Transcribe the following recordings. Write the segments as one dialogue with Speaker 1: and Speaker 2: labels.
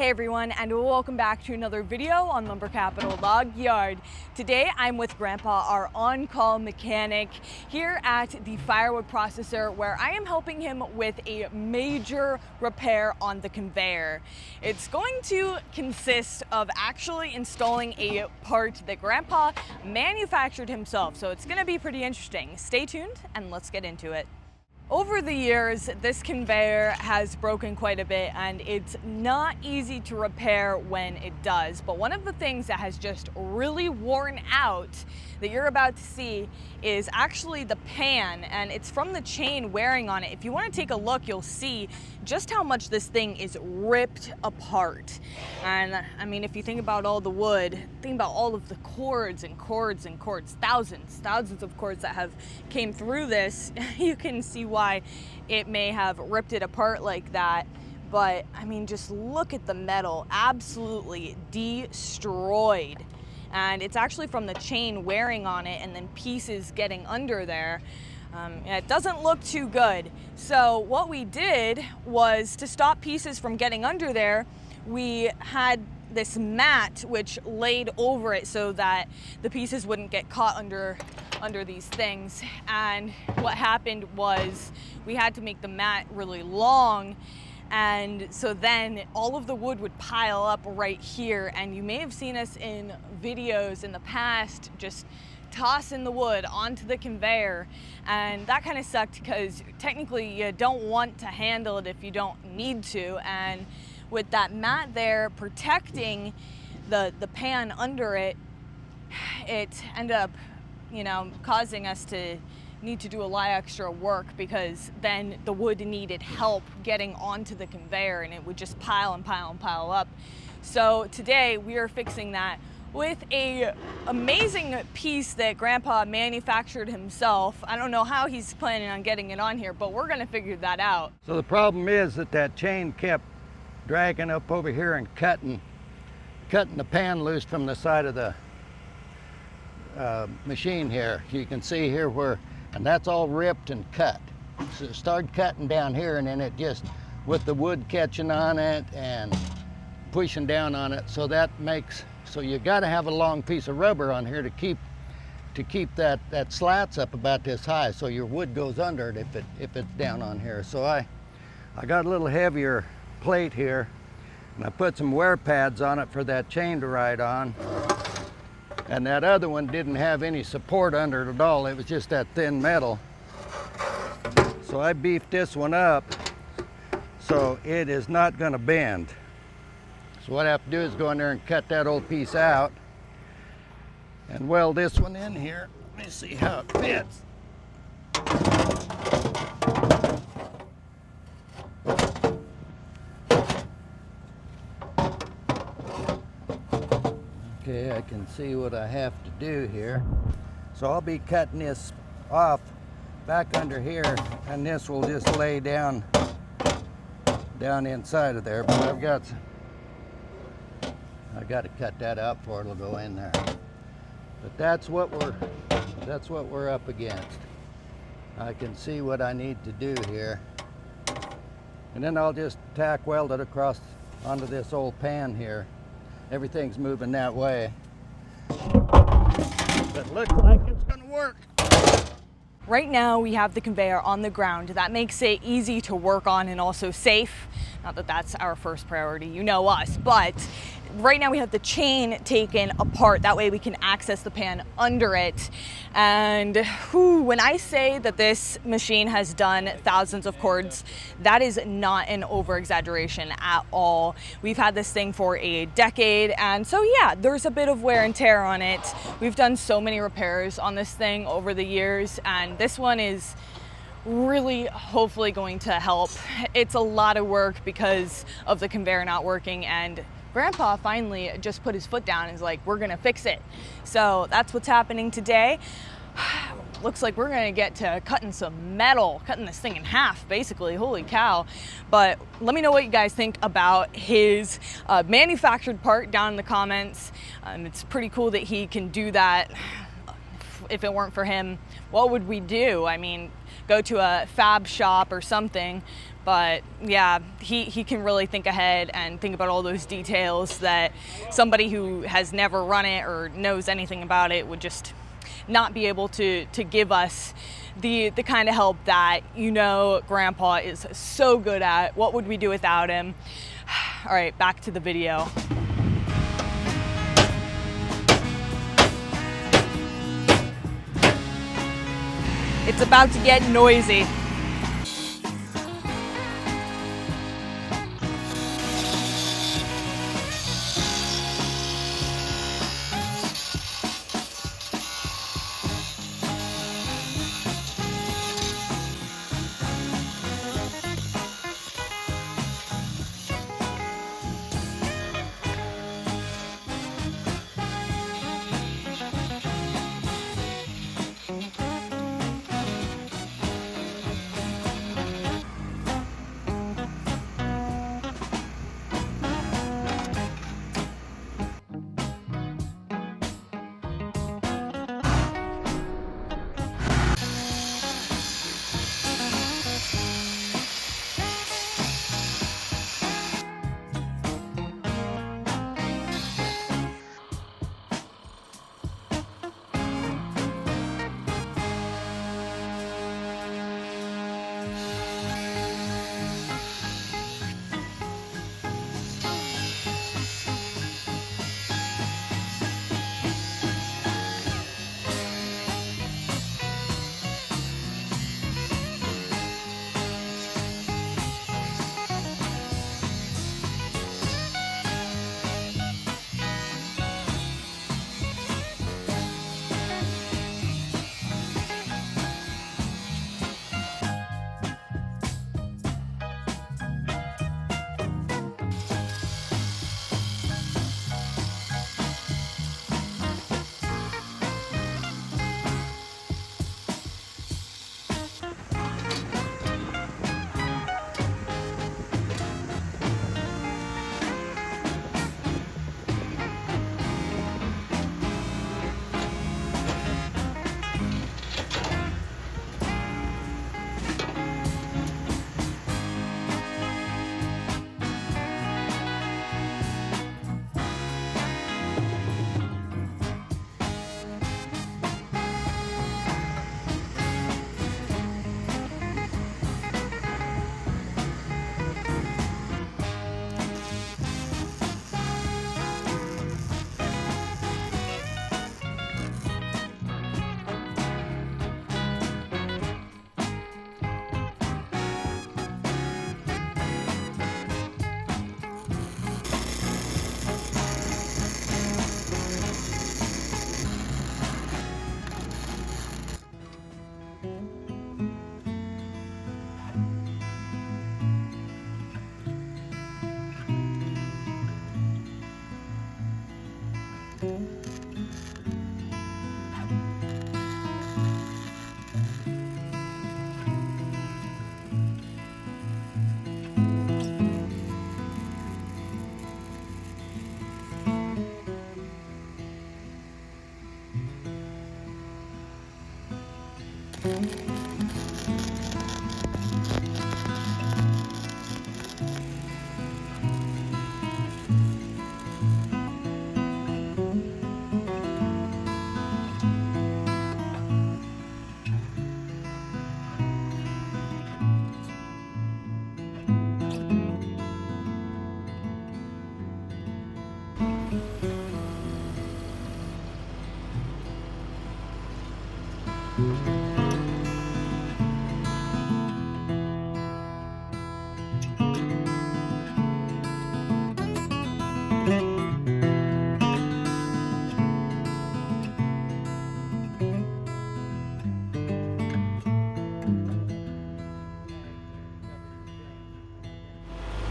Speaker 1: Hey everyone, and welcome back to another video on Lumber Capital Log Yard. Today I'm with Grandpa, our on-call mechanic, here at the firewood processor, where I am helping him with a major repair on the conveyor. It's going to consist of actually installing a part that Grandpa manufactured himself, so it's going to be pretty interesting. Stay tuned and let's get into it. Over the years, this conveyor has broken quite a bit, and it's not easy to repair when it does. But one of the things that has just really worn out that you're about to see is actually the pan, and it's from the chain wearing on it. If you want to take a look, you'll see just how much this thing is ripped apart. And I mean, if you think about all the wood, think about all of the cords and cords and cords, thousands of cords that have came through this, you can see why it may have ripped it apart like that. But I mean, just look at the metal, absolutely destroyed. And it's actually from the chain wearing on it and then pieces getting under there. It doesn't look too good. So what we did was, to stop pieces from getting under there, we had this mat which laid over it so that the pieces wouldn't get caught under these things. And what happened was we had to make the mat really long, and so then all of the wood would pile up right here. And you may have seen us in videos in the past just tossing the wood onto the conveyor, and that kind of sucked because technically you don't want to handle it if you don't need to. And with that mat there protecting the pan under it, it ended up, causing us to need to do a lot of extra work, because then the wood needed help getting onto the conveyor and it would just pile and pile and pile up. So today we are fixing that with a amazing piece that Grandpa manufactured himself. I don't know how he's planning on getting it on here, but we're gonna figure that out.
Speaker 2: So the problem is that chain kept dragging up over here and cutting the pan loose from the side of the machine here. You can see here and that's all ripped and cut. So it started cutting down here, and then it just, with the wood catching on it and pushing down on it, so you got to have a long piece of rubber on here to keep that slats up about this high, so your wood goes under it if it's down on here. So I got a little heavier plate here, and I put some wear pads on it for that chain to ride on. And that other one didn't have any support under it at all. It was just that thin metal. So I beefed this one up so it is not going to bend. So what I have to do is go in there and cut that old piece out and weld this one in here. Let me see how it fits. Okay, I can see what I have to do here. So I'll be cutting this off back under here, and this will just lay down inside of there. But I've got to cut that out before it'll go in there. But that's what we're up against. I can see what I need to do here, and then I'll just tack weld it across onto this old pan here. Everything's moving that way. But looks like it's gonna work.
Speaker 1: Right now we have the conveyor on the ground. That makes it easy to work on and also safe. Not that that's our first priority, you know us, but right now we have the chain taken apart. That way we can access the pan under it. And when I say that this machine has done thousands of cords, that is not an over-exaggeration at all. We've had this thing for a decade, and so yeah, there's a bit of wear and tear on it. We've done so many repairs on this thing over the years, and this one is really hopefully going to help. It's a lot of work because of the conveyor not working, and Grandpa finally just put his foot down and is like, we're gonna fix it. So that's what's happening today. Looks like we're gonna get to cutting some metal, cutting this thing in half, basically. Holy cow. But let me know what you guys think about his manufactured part down in the comments. It's pretty cool that he can do that. If it weren't for him, what would we do? I mean, go to a fab shop or something, But yeah, he can really think ahead and think about all those details that somebody who has never run it or knows anything about it would just not be able to give us the kind of help that, you know, Grandpa is so good at. What would we do without him? All right, back to the video. It's about to get noisy.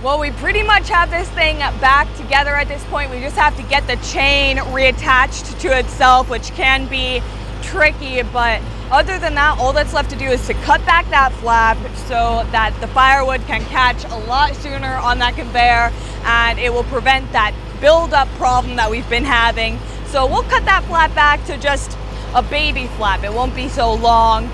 Speaker 1: Well, we pretty much have this thing back together at this point. We just have to get the chain reattached to itself, which can be tricky, but other than that, all that's left to do is to cut back that flap so that the firewood can catch a lot sooner on that conveyor, and it will prevent that build-up problem that we've been having. So we'll cut that flap back to just a baby flap. It won't be so long.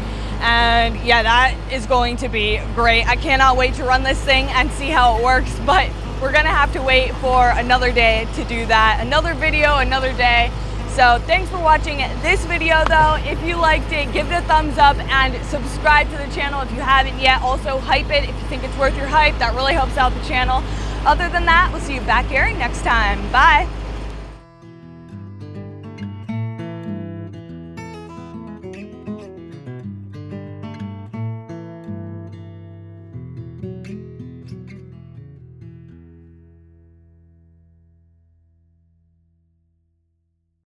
Speaker 1: And yeah, that is going to be great. I cannot wait to run this thing and see how it works, but we're gonna have to wait for another day to do that. Another video, another day. So thanks for watching this video though. If you liked it, give it a thumbs up and subscribe to the channel if you haven't yet. Also hype it if you think it's worth your hype. That really helps out the channel. Other than that, we'll see you back here next time. Bye.